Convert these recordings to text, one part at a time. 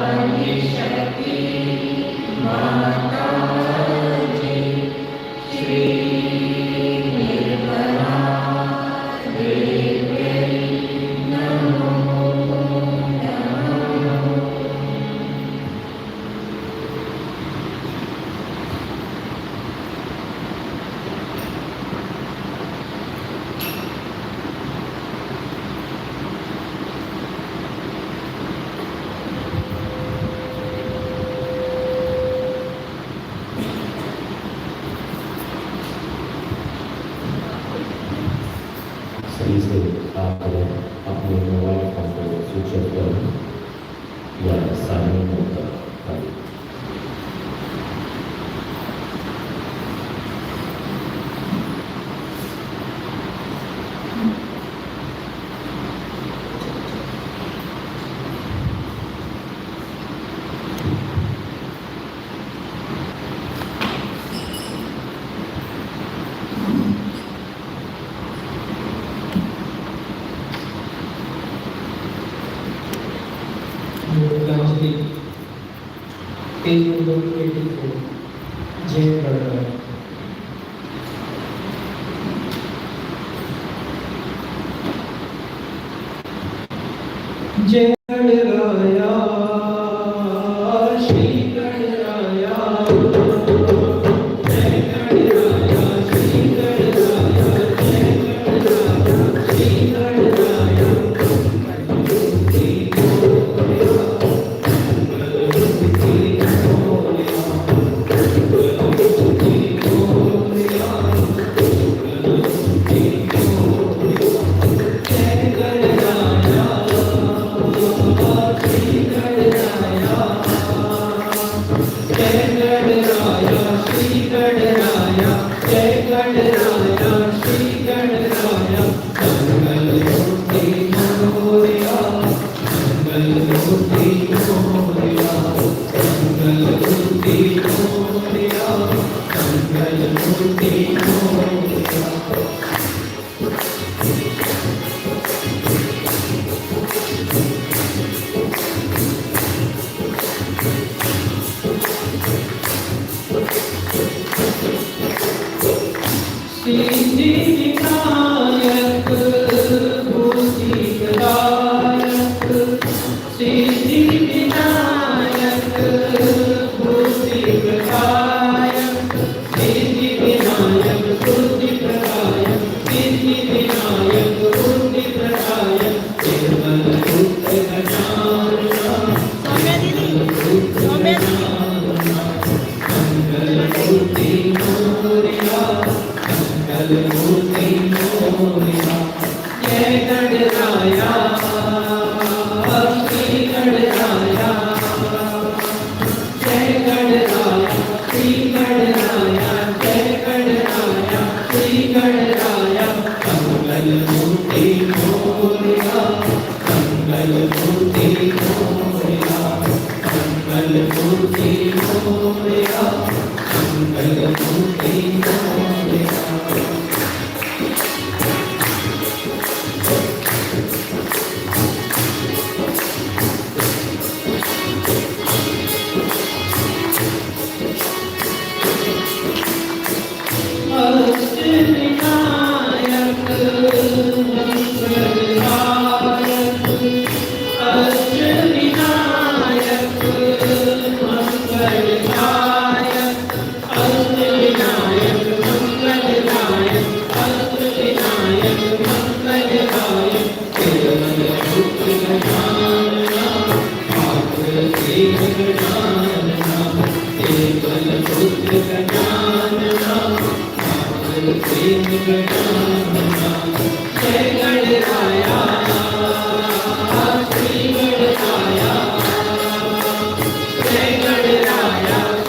adishakti mataji shree nirmla devi namo namo. सही से आपने अपने मोबाइल फोन को स्विच ऑफ कर या साइलेंट मोड पर कर दिया। Page number 84, jagran. जय गणराया श्री गणराया जय गणराया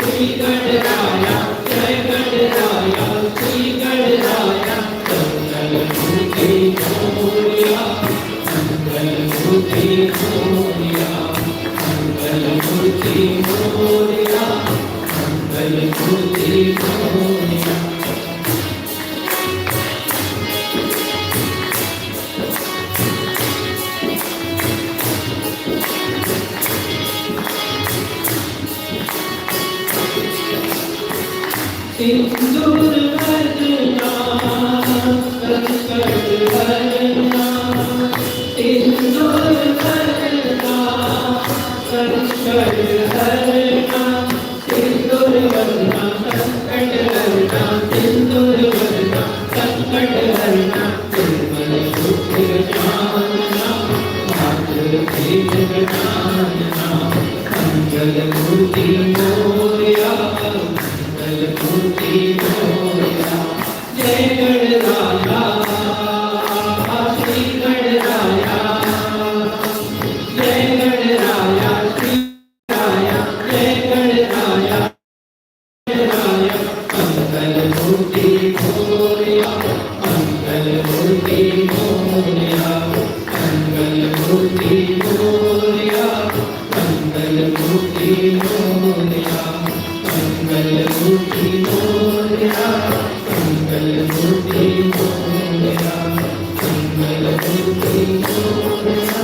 श्री गणराया जय गणराया श्री गणराया सिंदूर भजना संकट हरना सिंदूर भजना संकट हरना सिंदूर भजना संकट हरना सिंदूर भजना संकट हरना निर्मल बुद्धि जानना मात्र भेद जानना मंगल मूर्ति मोरया मंगल मूर्ति मोरया जय गणराया श्री गणराया जय गणराया श्री राया जय गणराया मंगल मूर्ति मोरया मंगल मूर्ति मोरया मंगल मूर्ति मोरया मंगल मूर्ति मोरया मंगल मूर्ति मोरया मंगल मूर्ति मोरया मंगल मूर्ति मोरया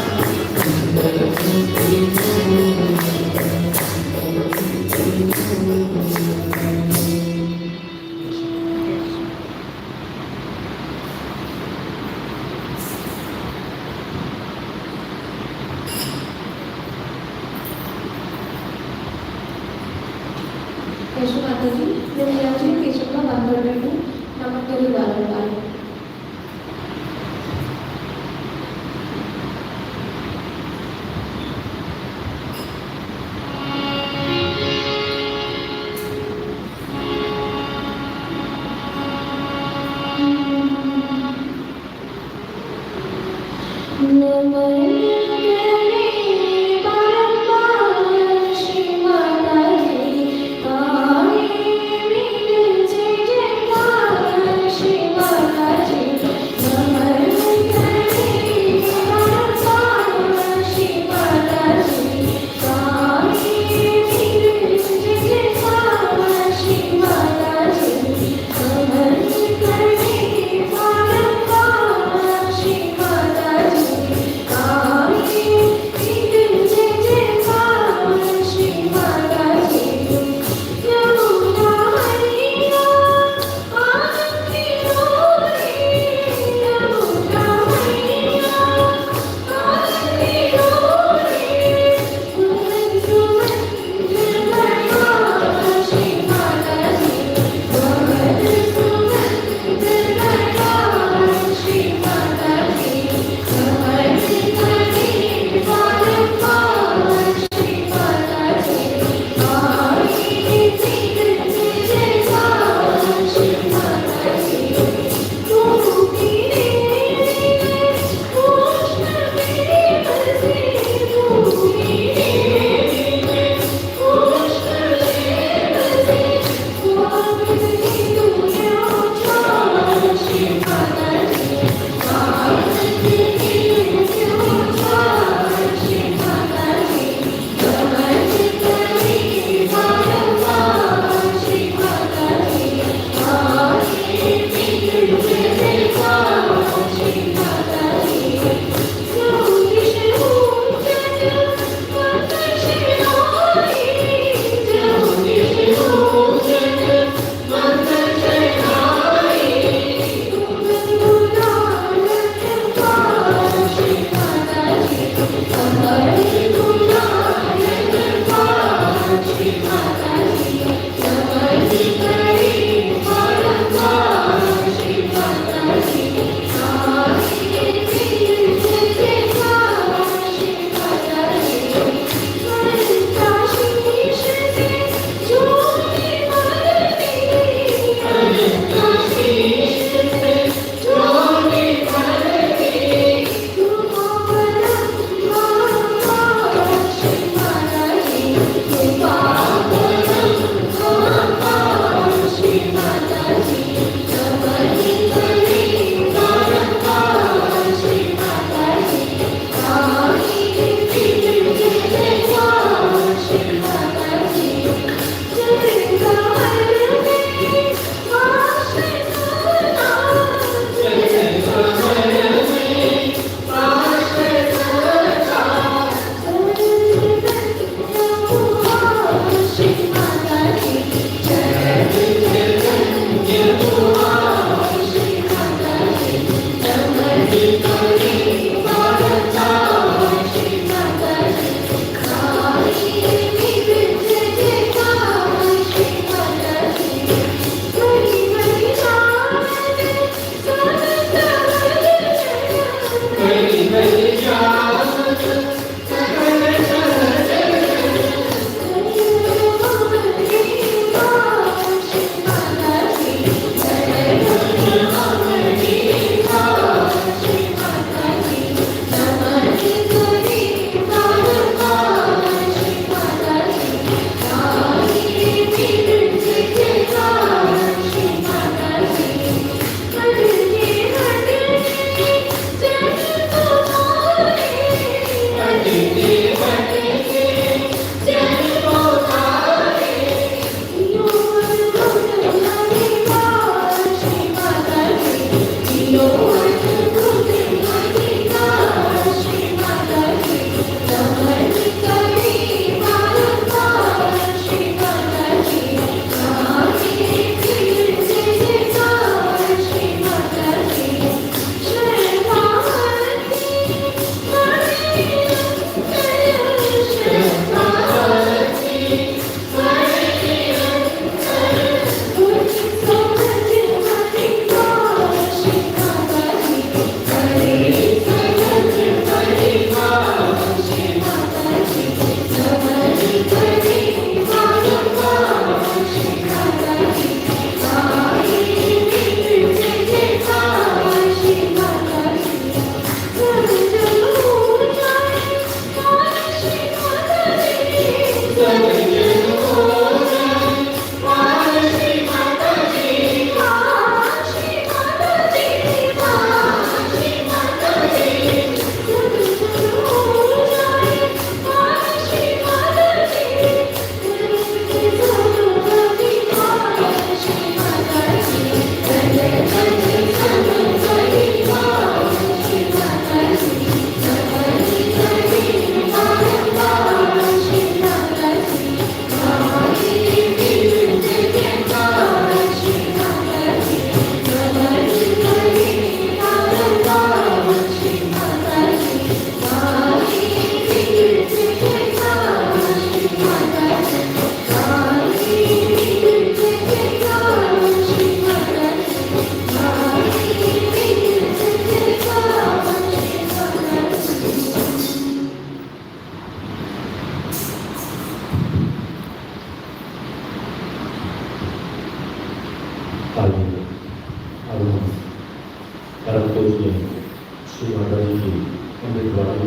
मंगल मूर्ति यशो माताजी నేను యాచి కేశవ బంధువులను నమ్మకలు వారు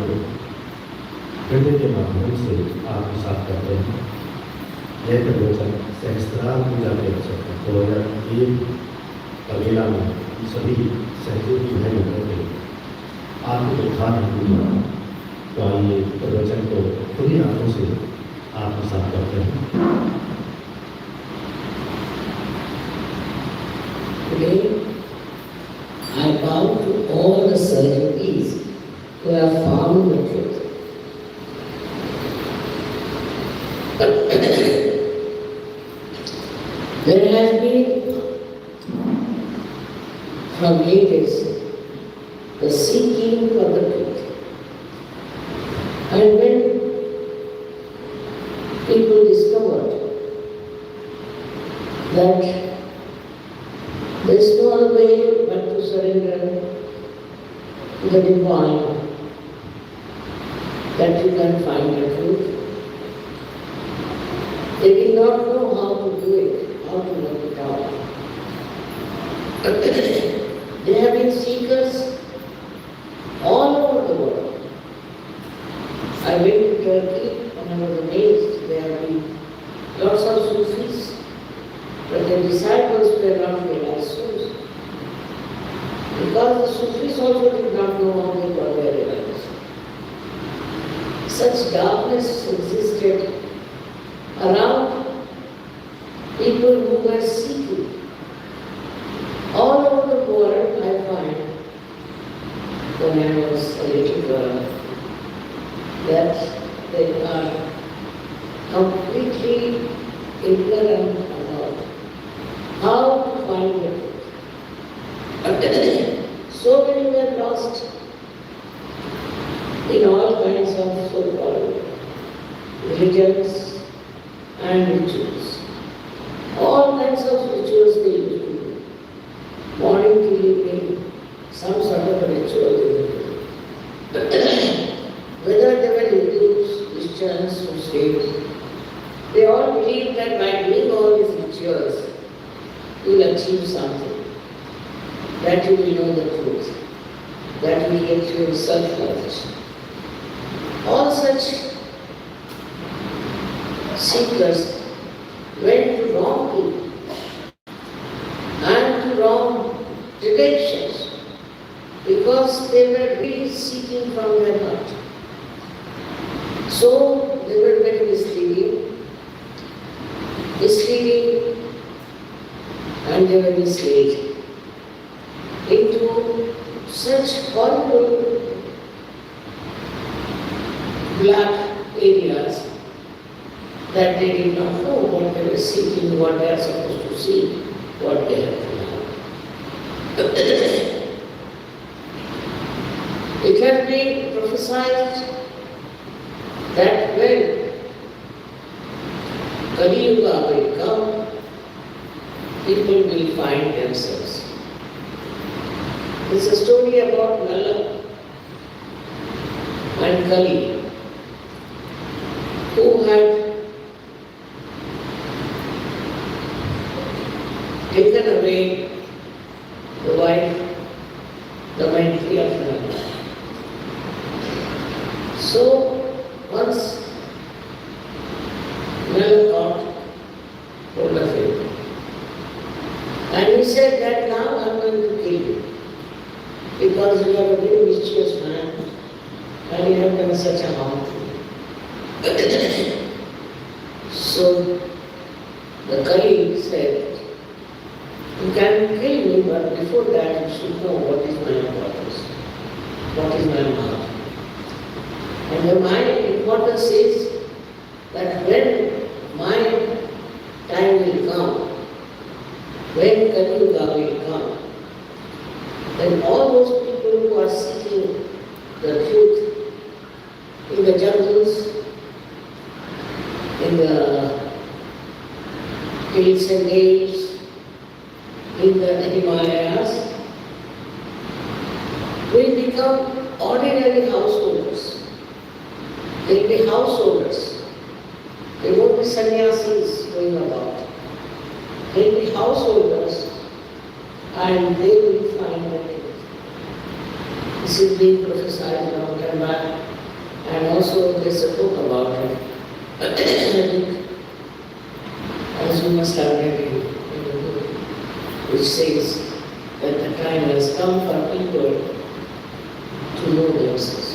को हृदय के माध्यम से आत्मसात करते हैं। यह प्रवचन सहस्त्रार पूजा के अवसर पर 2001 कबीला में सभी सहयोगी भाई बहनों के आत्मोत्थान हेतु हुआ। तो आइए प्रवचन को खुली आंखों से आत्मसात करते हैं। Today, I bow to all the sahajis who have found the truth. There has been, from ages, the seeking for the truth. And when people discovered that there is no other way but to surrender to the divine, that you can find the truth. They did not know how to do it, how to work it out. There have been seekers all over the world. I went to Turkey and I was amazed. There have been lots of Sufis, but the disciples were not realized souls. Because the Sufis also did not know how they were realized. Such darkness existed around people who were seeking. All over the world, I find, when I was a little girl, that they are completely ignorant about how to find the truth. So many were lost in all kinds of so-called religions and rituals. All kinds of rituals they used to do. Morning till evening, some sort of a ritual they would do. Whether they were Hindus, Christians, Muslims, they all believed that by doing all these rituals, you will achieve something. That you will know the truth. That will get you in self-knowledge. All such seekers went to wrong people and to wrong directions because they were really seeking from their heart. So they were very misleading, and they were misled into such horrible black areas that they did not know what they were seeking, what they are supposed to see, what they have to know. It has been prophesied that when Kali Yuga will come, people will find themselves. It's a story about Nala and Kali, who had taken away the wife, the Maitri of Nala. So, once Nala got hold of him, and he said that now I am going to kill you, because you are a very mischievous man, and you have done such a harm to me. So, the Kali said, you can kill me, but before that you should know what is my importance, what is my heart. And my importance is that when my time will come, when Kali Yuga will come, then all those people who are seeking the truth in the jungles, in the hills and dales, in the Himalayas, will become ordinary householders. They will be householders. They won't be sannyasis going about. They will be householders and they will find the truth. This is being prophesied a long time back. Also, there's a book about it. I think, as you must have read it, which says that the time has come for people to know themselves.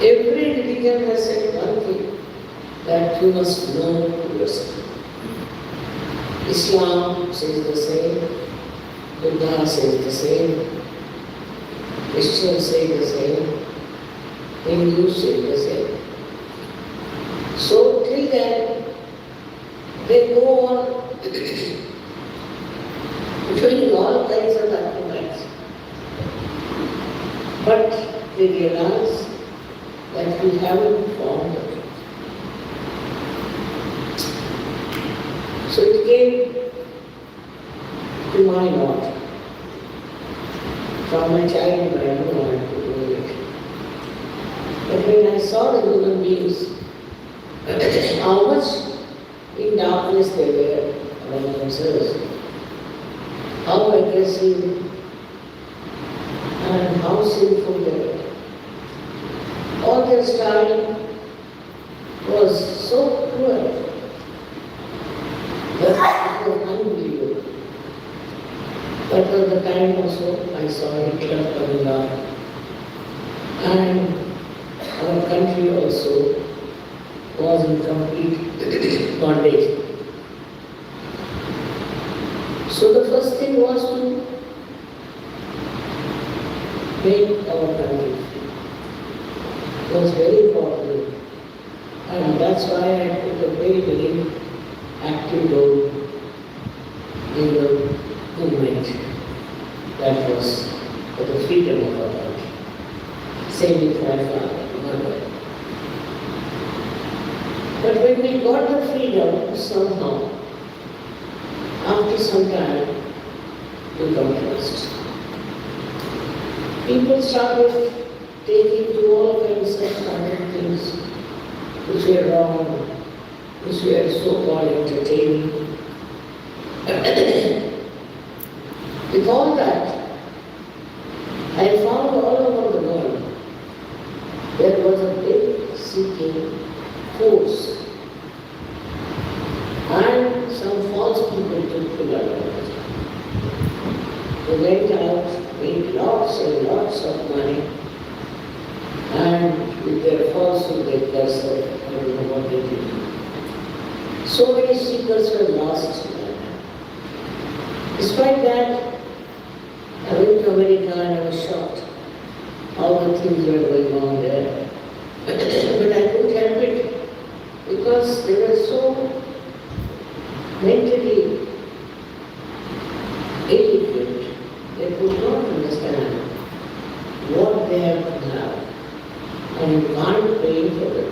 Every religion has said one thing, that you must know yourself. Islam says the same, Buddha says the same, Christians say the same, Hindus say the same. So till then, they go on doing all kinds of activities. But they realize that we haven't formed the truth. So it came to my lot. From my childhood, I don't want to do it. But when I saw the human beings, how much in darkness they were among themselves, how aggressive and how sinful they were. All their style was so cruel that it was unbelievable. That was the time also I saw Hitler coming up, and our country also was in complete bondage. So the first thing was to make our country free. It was very important, and that's why I took a very, very active role in the movement that was for the freedom of our country. Same with my father, mother. But when we got the freedom, somehow, after some time, we got lost. People started taking to all kinds of other things which were wrong, which were so-called entertaining. With all that, I found all over the world there was a big seeking force, and some false people took full advantage. They went out, made lots and lots of money, and with their falsehood they cursed, I don't know what they did. So many seekers were lost. Despite that, I went to America and I was shocked how the things were going on there. But I couldn't help it because they were so mentally ill-equipped. They could not understand what they have to have, and you can't pay for it.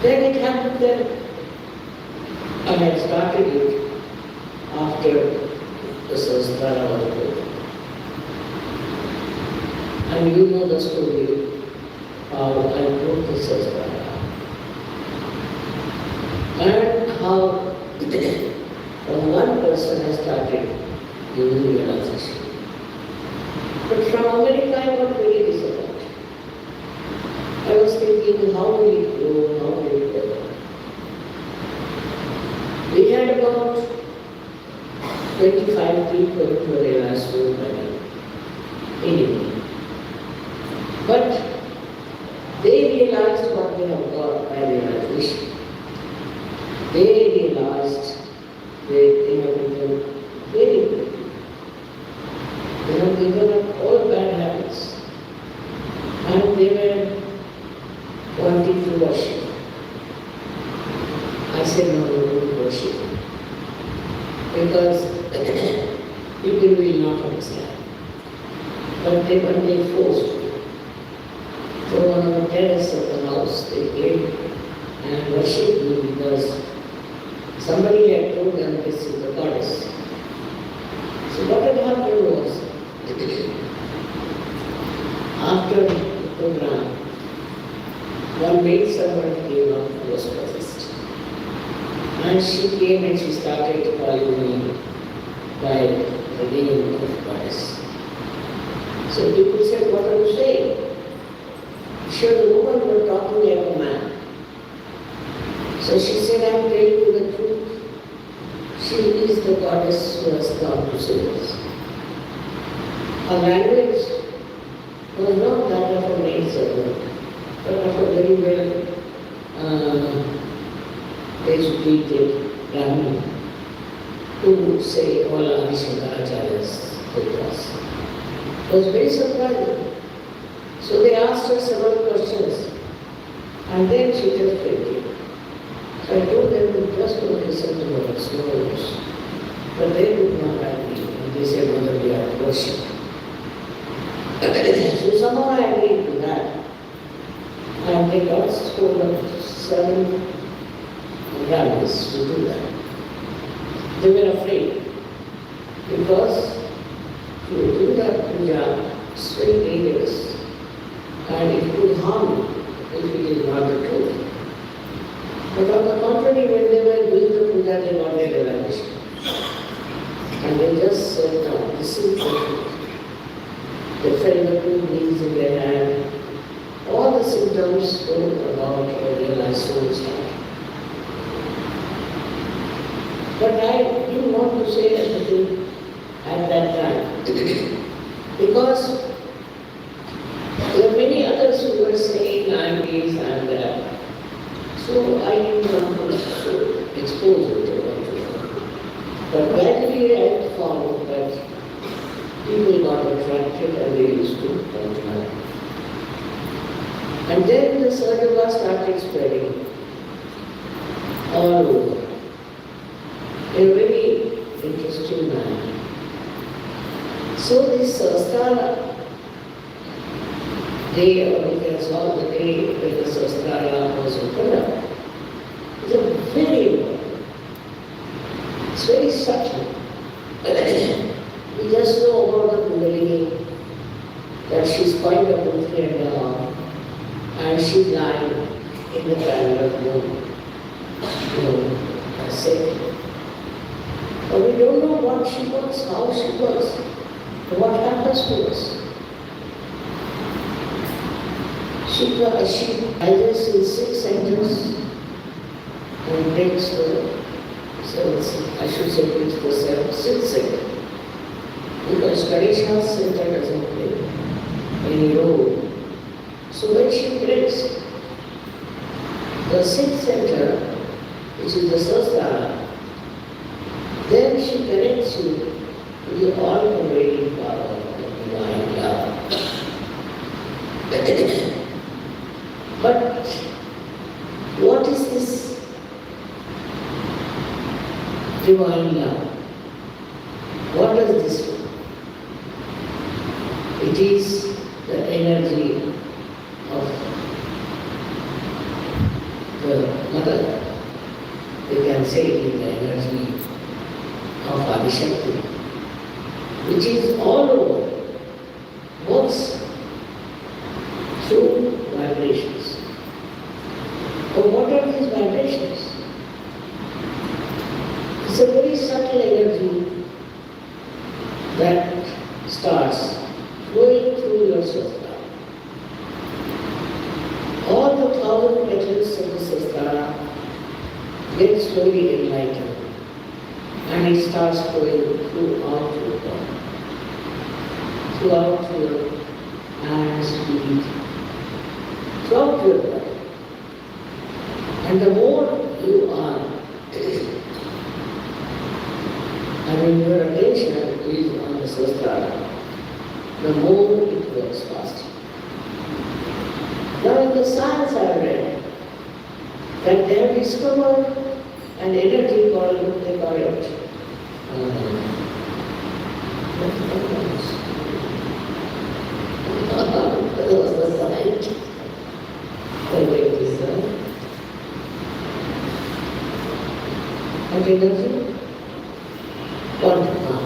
Then it happened that I had started it after the sanskara was over. And you know the story how I wrote the sanskara. And how from one person I started giving realization. But from America I got very disappointed. I was thinking, how will it go, how will it go? We had about 25 people who were realized to anyway. But they realized what they have got by realization. They realized they have become very good. They have given up all bad habits. And they were wanting to worship. I said, no, don't worship. Because people will not understand. But they, when they forced me, so on the terrace of the house, they came and worshipped me because somebody had told them this is the goddess. So what had happened was, after the program, one maid servant came up who was possessed. And she came and she started calling me by the name of goddess. So people said, what are you saying? She was a woman who was talking like a man. So she said, I am telling you the truth. She is the goddess who has come to save us. Her language was not that of a maid servant, but of a very well educated Brahmin who would say all Adishakti's putras. It was very surprising. So they asked her several questions and then she just fainted. So I told them to just don't listen to her, it's no use. But they would not agree and they said, Mother, we are worship. So somehow I agreed to that. And they got hold of 7 rabbis to do that. They were afraid because to do that puja is very dangerous and it could harm you if it is not the truth. But on the contrary, when they were doing the puja, they got their revelation. And they just said, no, this is the truth. They felt the 2 knees in their hand. All the symptoms told about a realized soul state. But I didn't want to say anything at that time. Because there were many others who were saying, I am this, I am that. So I didn't want to expose it to everyone. But gradually I found that people got attracted and they used to come to my. And then the sahajyog started spreading all over in a very interesting manner. So this sahasrara day, or we can call the day when the sahasrara was opened up, is a very important. It's very subtle. We just know about the kundalni, that she's quite a good friend and she's lying in the parallel moon, sick. But we don't know what she works, how she works, what happens to us. She rises in 6 centers and takes the 7th, I should say takes the 6th center. Because Ganesha center doesn't play any role. So when she breaks the 6th center, which is the sahasrara, then she connects you to the all-pervading power of the divine love. But what is this divine love? What does this do? It is the energy of the mother. We can say it is the energy of adishakti, which is all over, works through vibrations. But what are these vibrations? It's a very subtle energy that starts flowing through your sahasrara. All the 1,000 petals of the sahasrara get slowly enlightened and it starts flowing throughout your body, throughout your hands, feet, throughout your body. And the more you are, your attention is on the sahasrara, the more it works faster. Now in the science I read that they have discovered an energy called, they call it, that was the science. What energy?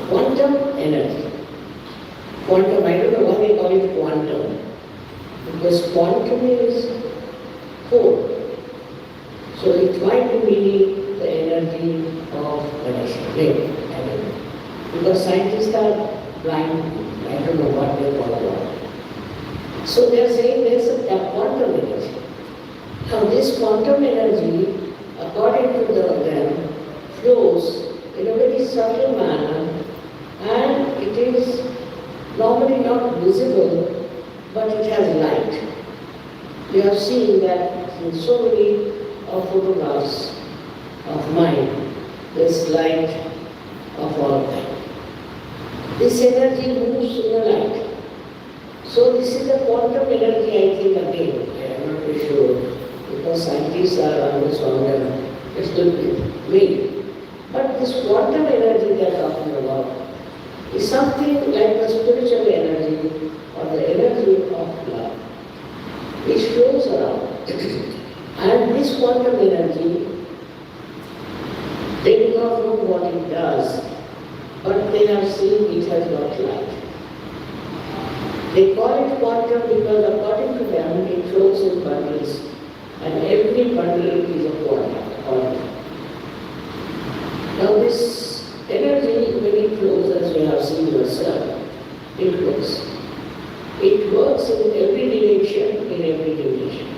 Quantum energy. Quantum, I don't know why they call it quantum. Because quantum is 4. So it might be meaning the energy of Ganesha. Because scientists are blind. I don't know what they call it. So they are saying there is a quantum energy. Now this quantum energy, according to them, flows in a very subtle manner, and it is normally not visible, but it has light. We have seen that in so many photographs of mine, this light of all time. This energy moves in the light. So this is a quantum energy, I think, again. I am not very sure, because scientists are always on them. It's good with me. But this quantum energy they are talking about is something like the spiritual energy or the energy of love, which flows around. And this quantum energy, they do not know what it does, but they have seen it has got light. They call it quantum because according to them it flows in bundles, and every bundle is a quantum. Now this energy, when it flows, as you have seen yourself, it flows. It works in every direction, in every dimension.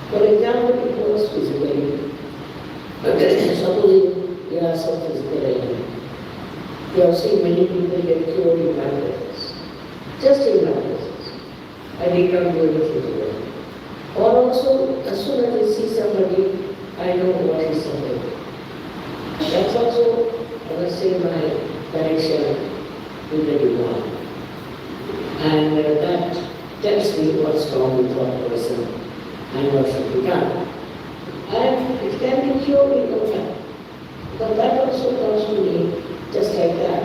For example, it works physically. Supposing there are some physical elements. You have seen many people get cured in mattresses. Just in mattresses. I did not do anything to them. Or also, as soon as I see somebody, I know what is somebody. That's also, I must say, my connection with the divine. And that tells me what's wrong with one person and what should be done. And it can be cured in no time. But that also comes to me just like that.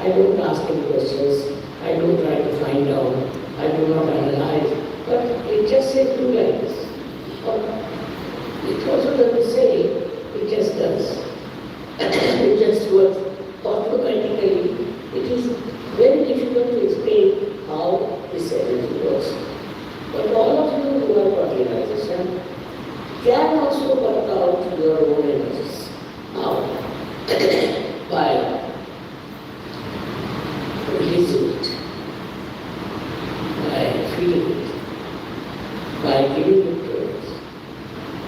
I don't ask any questions. I don't try to find out. I do not analyze. But it just says do like this. It also doesn't say, it just does. It just works automatically. It is very difficult to explain how this energy works. But all of you who are organization can also work out your own energies. How? By releasing it, by feeling it, by giving it to us,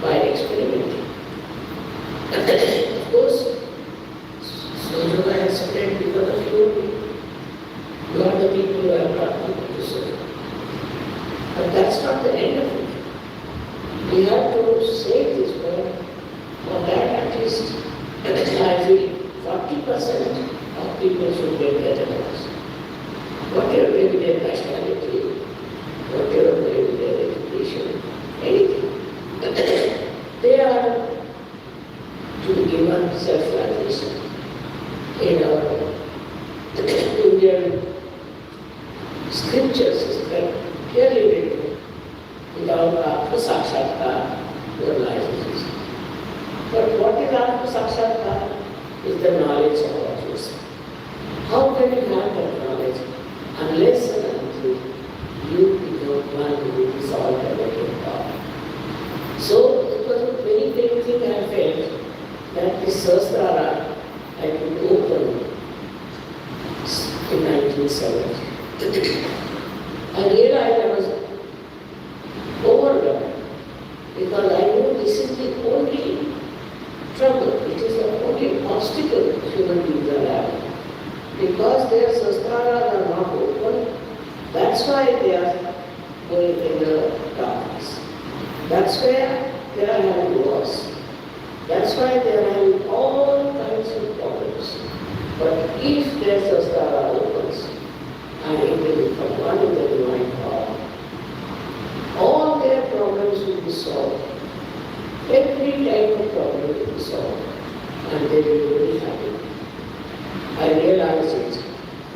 by experimenting. Of course, so you are explained because of you. You are the people who have brought people to serve. But that's not the end of it. We have to save this world. For that, at least, I feel 40% of people should get better lives. Whatever may be their nationality, whatever may be their education, anything. They are to be given self-realization. In our Indian scriptures is clearly written, without Atma Sakshatkar, your life is easy. But what is Atma Sakshatkar? Is the knowledge about yourself. How can you have that knowledge unless and until you become one with this all-pervading power? So it was a very big thing I felt that this Sahasrara I could open in 1970. I realized I was overwhelmed because I knew this is the only trouble, it is the only obstacle human beings are having. Because their saskaras are not open, that's why they are going in the darkness. That's where they are having wars. That's why they are having all kinds of problems. But if their saskara opens and it will become one in the divine power, all their problems will be solved. Every type of problem will be solved, and they will be very happy. I realized it.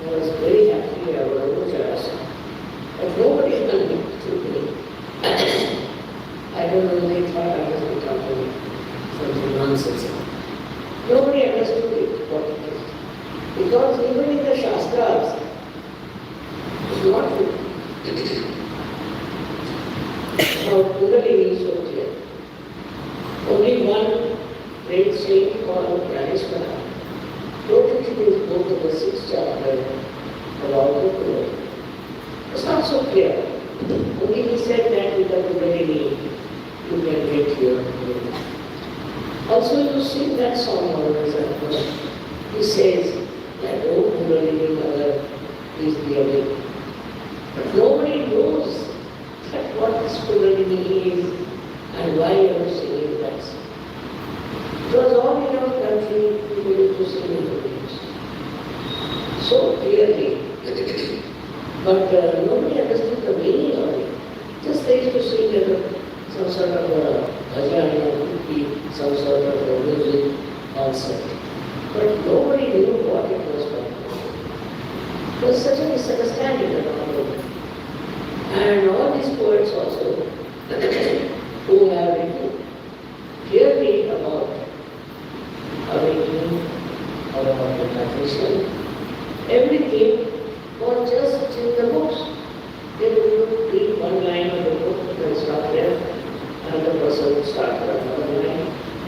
I was very happy. I was jealous. But nobody understood me. I don't know, they thought I was talking something nonsense. Nobody understood it, what it is. Because even in the Shastras, it's not how kundalni is so clear. Only one great saint called Bareilly wrote it in his book of the 6th chapter about the kundalni. It's not so clear. Only he said that with the Bareilly, you can get your name. Also, you sing that song always. He says that, oh, Kundalini mother, please be awake. But nobody knows that what this Kundalini is and why you are singing that song. It was all in our country, people used to sing in the beach. So clearly. But nobody understood the meaning of it. Just they used to sing some sort of a bhajan or koti, some sort of a music concert. But nobody knew what it was for. There was such a misunderstanding around it. And all these poets also who have written clearly about awakening, about meditation, everything was just in the books. They would read one line of the book and stop there. Another person would start with another line.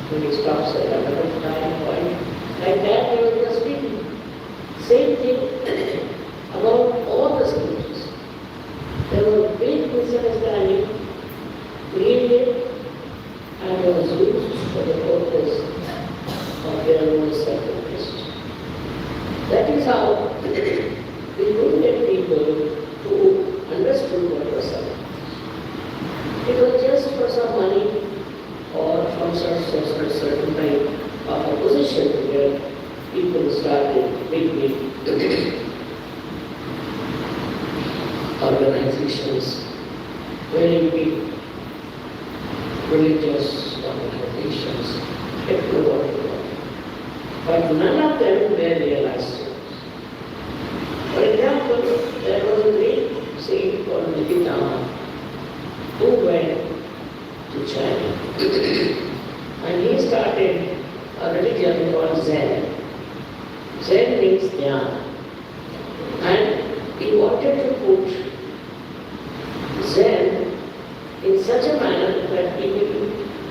When it stops at another time point. Like that they were just reading. Same thing about all the scriptures. There was a big misunderstanding created and was used for the purpose of their own self-interest. That is how we couldn't get people who understood what was sada. It was just for some money or from certain type of a position where people started big organizations, very big religious organizations, everybody. But none of them were realized. For example, there was a great saint called Devi who went to China. And he started a religion called Zen. Zen means dhyan. And he wanted to put Zen in such a manner that people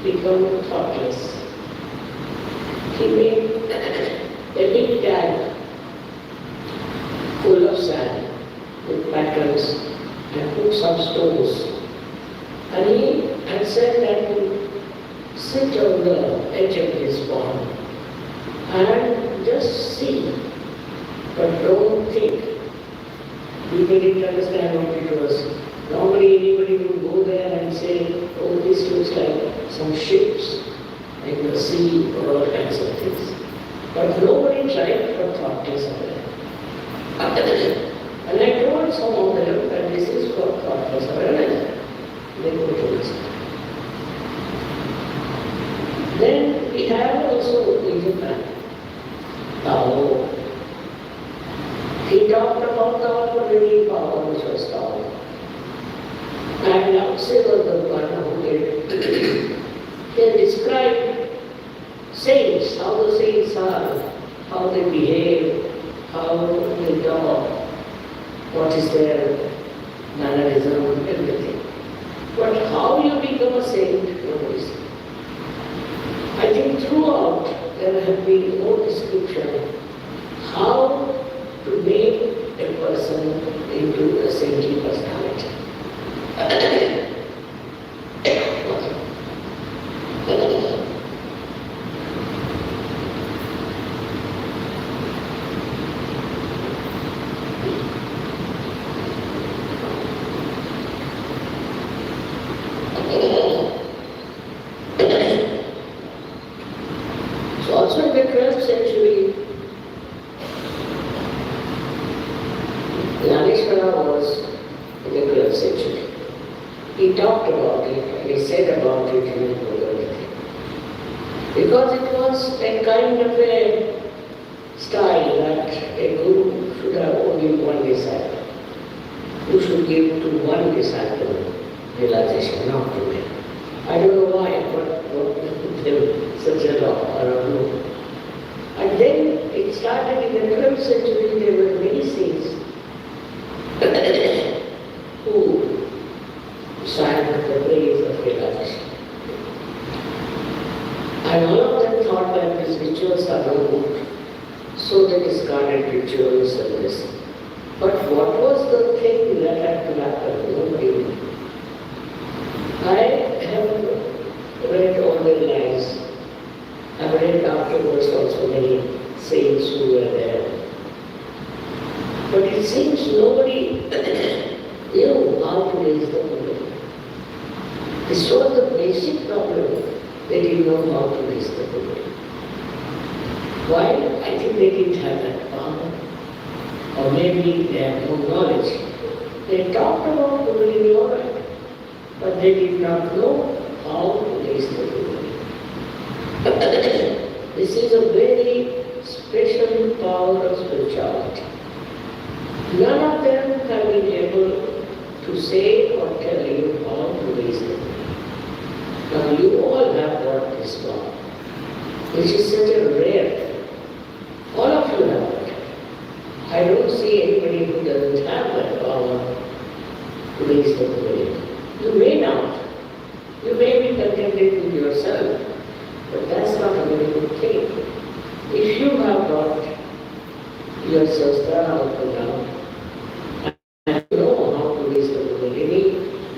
become thoughtless. He made a big bag full of sand with patterns and put some stones. And he had said that to sit on the edge of this pond and just see, but don't think. People didn't understand what it was. Normally anybody would go there and say, oh, this looks like some ships in the sea or all kinds of things. But nobody tried for thoughtless awareness. And I told some of them that this is for thoughtless awareness. They couldn't understand. Then we have also in Japan, Tao. He talked about the all-pervading power which was Tao. And Lao-tse was the one who did. They described saints, how the saints are, how they behave, how they talk, what is their mannerism, everything. But how you become a saint, nobody knows. I think throughout there have been no description how to make a person into a saintly personality. So also in the 12th century, was in the 12th century. He talked about it and he said about it in his book everything. Because it was a kind of a style that a guru should have only one disciple. You should give to one disciple realization, not to many. I don't know why, but such a law or a rule. And then it started in the 12th century, there were many saints who sang the praise of realization. And all of them thought that these rituals are no good, so they discarded rituals and this. But what was the thing that had to This was the basic problem. They didn't know how to raise the children. Why? I think they didn't have that power. Or maybe they had no knowledge. They talked about kundalini all right, but they did not know how to raise the kundalini. This is a very special power of spirituality. None of them have been able to say or tell you how to raise the kundalini. Now you all have got this power, which is such a rare. All of you have it. I don't see anybody who doesn't have that power to raise the kundalini. You may not. You may be contented with yourself, but that's not a very good thing. If you have got your sahasrara or prnaam and you know how to raise the kundalini,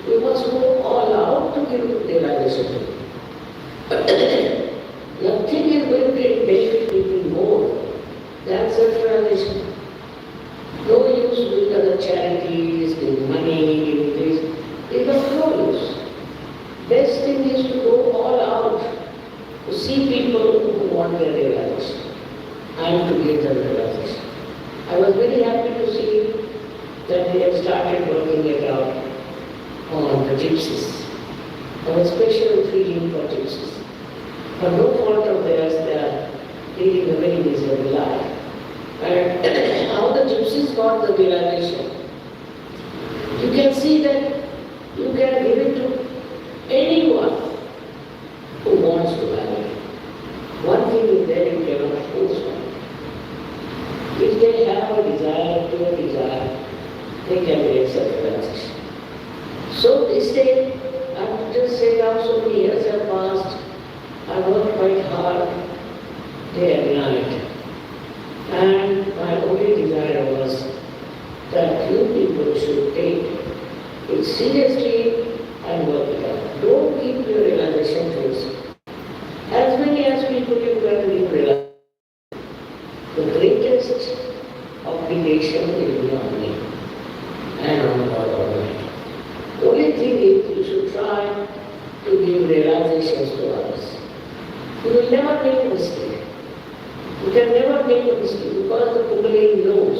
you must go all out to give realization. Nothing is going to benefit people more than self-realization. No use doing other charities, giving money, giving this. It is no use. Best thing is to go all out to see people who want their realization and to give them realization. I was very happy to see that they have started working it out on the gypsies. I have a special feeling for gypsies. For no fault of theirs, they are leading a very miserable life. And how the gypsies got the realization. You can see that you can give it to anyone who wants to have it. One thing is that you cannot force one. If they have a desire, pure desire, they can get self-realization. So this day, I have to just say now so many years have passed, I worked quite hard day and night. And my only desire was that you people should take it seriously and work it out. Don't keep your realization to yourself. As many as people you can realize. The greatest obligation will be on me and on God Almighty. Only thing is you should try to give realizations to others. You will never make a mistake. You can never make a mistake because the kundalini knows.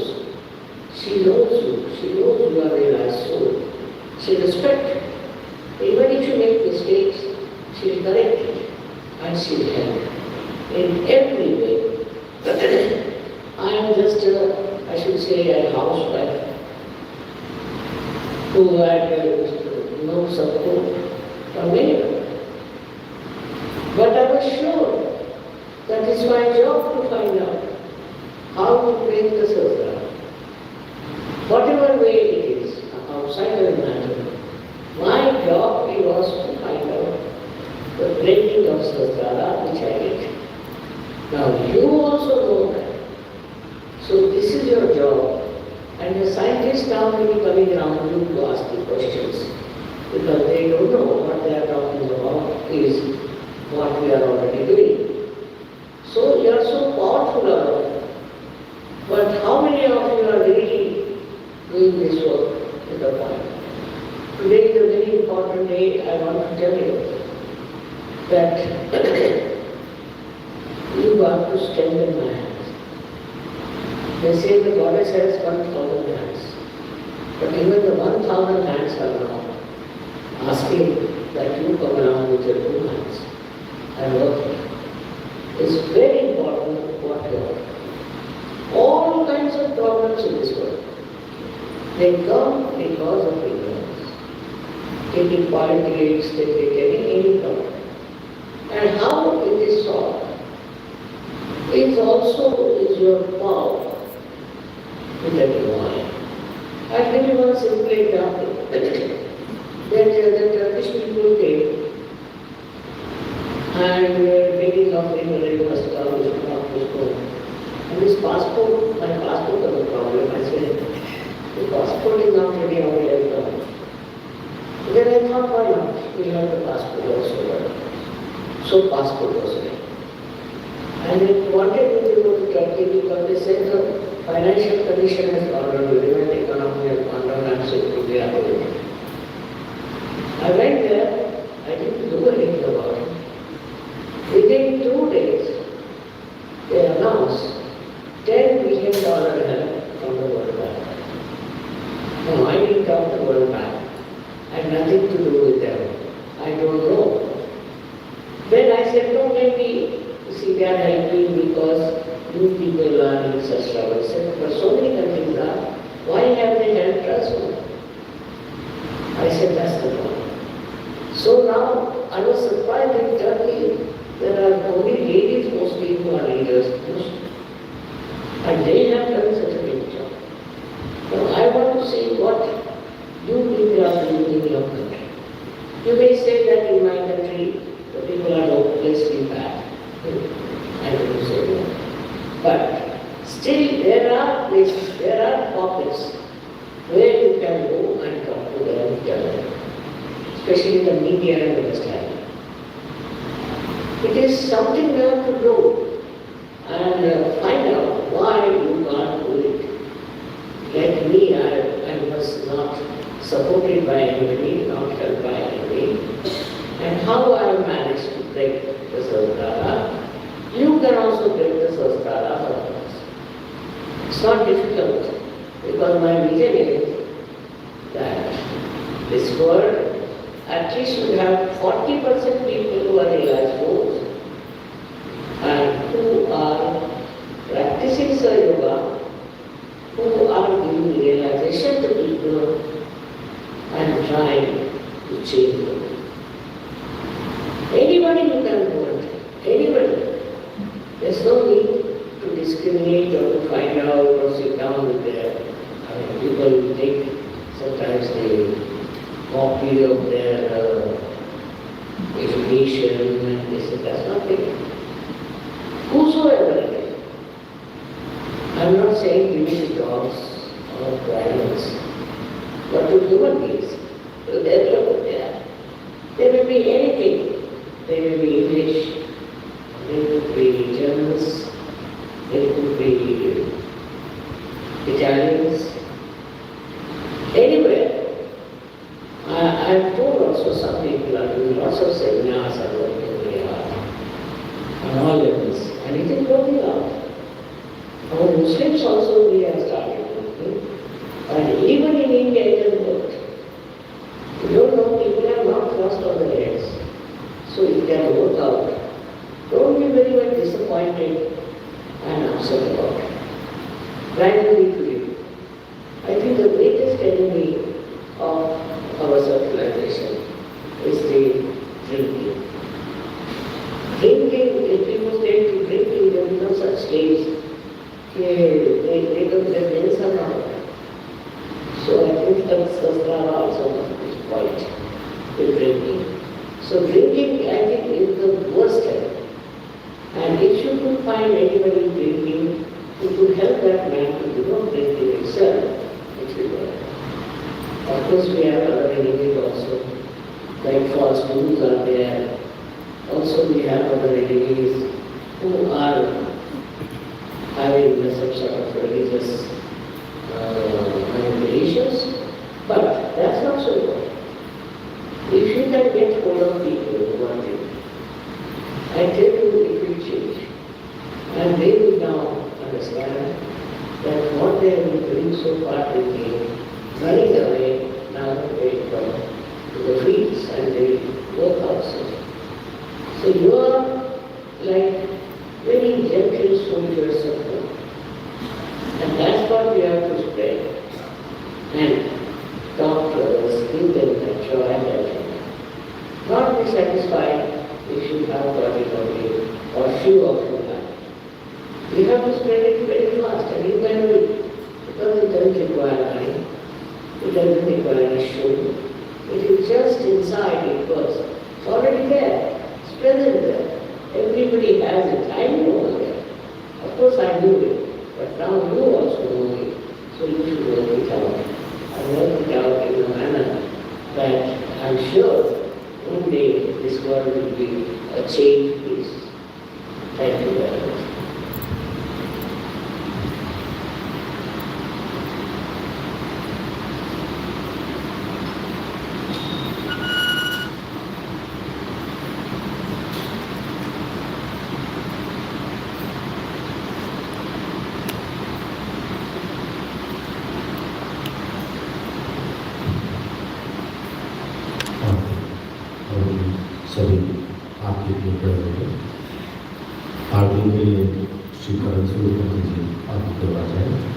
She knows you. She knows you are realized soul. She respects you. Even if you make mistakes, she will correct it and she will help you in every way. I am just I should say, a housewife who had no support from anyone. But I was sure that it's my job to find out how to break the sahasrara. Whatever way it is, outside the matter, my job was to find out the breaking of sahasrara, which I did. Now you also know that. So this is your job. And the scientists now will be coming around you to ask the questions. Because they don't know what they are talking about is what we are already doing. So you are so powerful about it. But how many of you are really doing this work is the point. Today is a very important day. I want to tell you that you got to strengthen my hands. They say the goddess has 1,000 hands. But even the 1,000 hands are now asking that you come around with your 2 hands and work here. It's very important what you are. All kinds of problems in this world, they come because of ignorance. Taking politics, they take any problem. And how it is solved is also your power with the divine. I'll give you one simple example. The Turkish people came and begging of him, you must come, you should not postpone. And this passport, my passport was a problem. I said, the passport is not ready, how will I come? Then I thought, why not? We'll have the passport also. So passport was ready. And they wanted me to go to Turkey because they said the financial condition has gone down, the demand economy has gone down, and so it will be available. I went there, I nothing to do with them. I don't know. Then I said, no, maybe, see, they are helping because you people are in such trouble. I said, but so many countries are. Why have they helped us? I said, that's the point. So now, I was surprised in Turkey, there are only ladies mostly who are leaders, and they have done such a big job. Now, I want to see what you people are doing in your country. You may say that in my country, the people are hopelessly bad. I don't say no. But still, there are places, there are pockets where you can go and talk to them, tell them. Especially the media and understanding. It is something we have to do and find out why you can't do it. Like me, I was not supported by anybody, not helped by anybody. And how I managed to break the sahasrara, you can also break the sahasrara for others. It's not difficult because my vision is that this world at least should have 40% people who are realized fools and who are practicing Sahaja Yoga, who are giving realization to people and trying to change them. Anybody you can do it, anybody. There's no need to discriminate or to find out or sit down with their people take sometimes the copy of their education and they say that's not it. Whosoever it is. I'm not saying give it to dogs or animals, but to human beings. So there may be anything. They may be English, they could be Germans, they could be Italians, anywhere. I've told also some people are doing lots of seminars and working very hard on all levels, and it is working out. Our Muslims also we have started working, and even in India it has worked. You don't know, people are not crossed on their heads, so it can work out. Don't be very much disappointed and upset about it. Randomly to you. I think the greatest enemy of our civilization is the drinking. Drinking, if people take to drinking, there is no such things. They don't have any somehow. So I think that sahasrara also must be quite with drinking. So drinking, I think, is the worst thing. And if you could find anybody drinking who could help that man to give up drinking himself, it will work. Of course, we have other enemies also, like false gurus are there. Also, we have other enemies who are having some sort of religious manipulations, but that's not so important. If you can get hold of people who are thinking, I tell you it will change. And they will now understand that what they have been doing so far thinking, running away, now they come to the fields and they work outside. So you are like very gentle soldiers of God. And that's what we have to spread. And talk to others, give them that joy and that. Not be satisfied if you have got it only or few of you have. You have to spread it very fast and you can do it because it doesn't require money. It doesn't require any show. It is just inside it was. It's already there. It's present there. Everybody has it. I know it. Of course I knew it. But now you also know it. So you should work it out. And work it out in a manner that I'm sure one day this world will be a changed place. Thank you very much. सभी आपके लिए खड़े होंगे। 8 दिन के लिए श्रीकरण शुरू कर दीजिए, आपकी करवा जाए।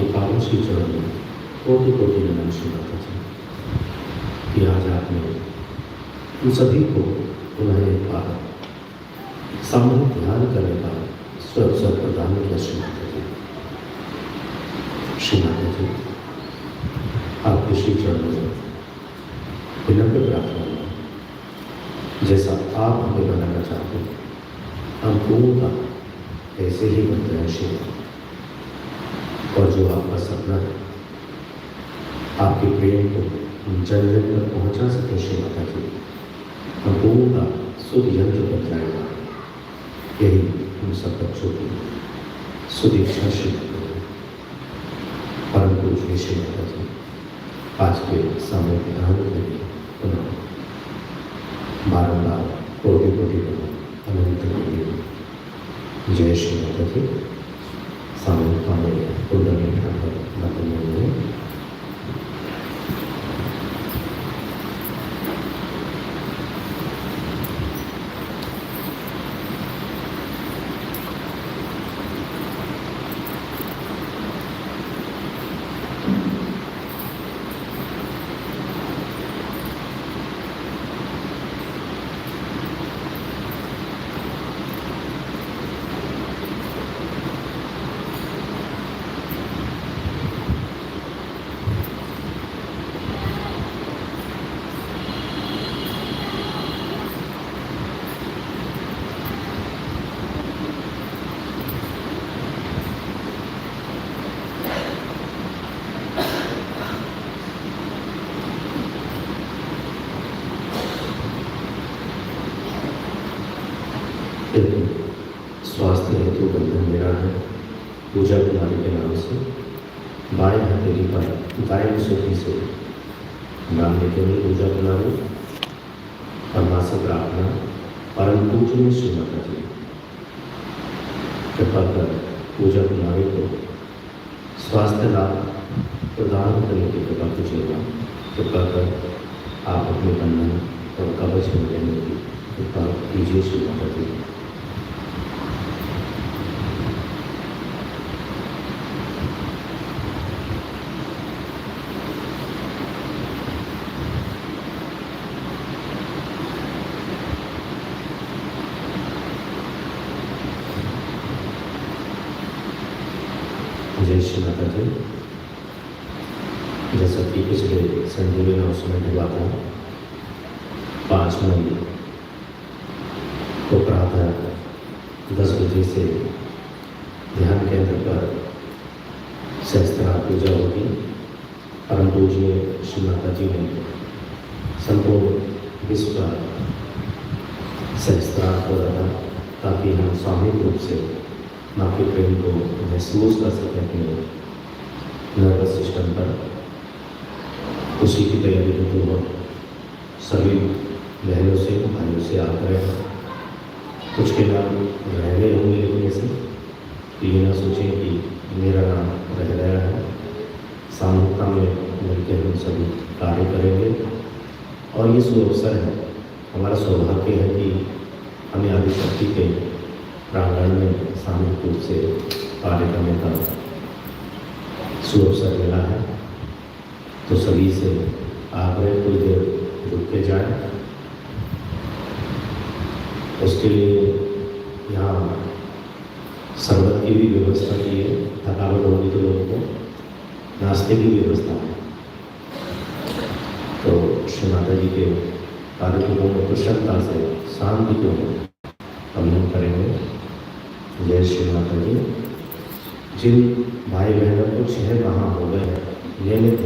आपके पावन श्री चरण में कोटि कोटि नमन श्री माता जी कि आज आपने उन सभी को पुनः एक बार सामूहिक ध्यान करने का अवसर प्रदान किया। श्री माता जी आपके श्री चरणों में विनम्र प्रार्थना है, जैसा आप हमें बनाना चाहते हैं हम पूर्णतः ऐसे ही बन जाए श्री। और जो आपका सपना है आपके प्रेम को हम जन जन तक पहुँचा सके श्री माता जी, हम पूर्णतः शुद्ध यंत्र बन जाएगा। यही हम सब बच्चों की सुदीक्षा श्री माता जी। परम पूज्य श्री माता जी आज के सामूहिक ध्यान के लिए पुनः बारंबार कोटि कोटि अनंत कोटि जय श्री माता जी। सामूहिक में कुंडली में स्वास्थ्य हेतु बंधन मेरा है पूजा कुमारी के नाम से बाएं हथेली पर दाएं सुखी से नाम लेते हुए पूजा कुमारी और माँ से प्रार्थना परम पूजनीय श्री माता जी कृपा कर पूजा कुमारी को स्वास्थ्य लाभ प्रदान करने की कृपा कीजिएगा। कृपा कर आप अपने बंधन और कवच में रहने की कृपा कीजिए श्री माता जी। जय श्री माता जी। जैसा कि पिछले संडे में अनाउंसमेंट हुआ था 5 मई को प्रातः 10 बजे से ध्यान केंद्र पर सहस्त्रार पूजा होगी। परम पूज्य श्री माता जी ने संपूर्ण विश्व का सहस्त्रार को रखा ताकि हम सामूहिक रूप से माँ के प्रेम को महसूस कर सकें अपने नर्वस सिस्टम पर। उसी की तैयारी हेतु हम सभी बहनों से भाइयों से आग्रह हैं। कुछ के नाम रह गए होंगे लेकिन ऐसे ये ना सोचें कि मेरा नाम रह गया है। सामूहिकता में मिलकर हम सभी कार्य करेंगे और ये सुअवसर है, हमारा सौभाग्य है कि हमें आदिशक्ति के प्रांगण में सामूहिक रूप से कार्य करने का सुअवसर मिला है। तो सभी से आग्रह कुछ देर रुक के जाए। उसके लिए यहाँ शरबत की भी व्यवस्था की है, थकावट होगी तो लोगों को नाश्ते की व्यवस्था है। तो श्री माता जी के कार्यक्रमों में कुशलता से शांतिपूर्ण अभिनय करेंगे। जय श्री माता जी। जिन भाई बहनों को 6 माह हो गए हैं नियमित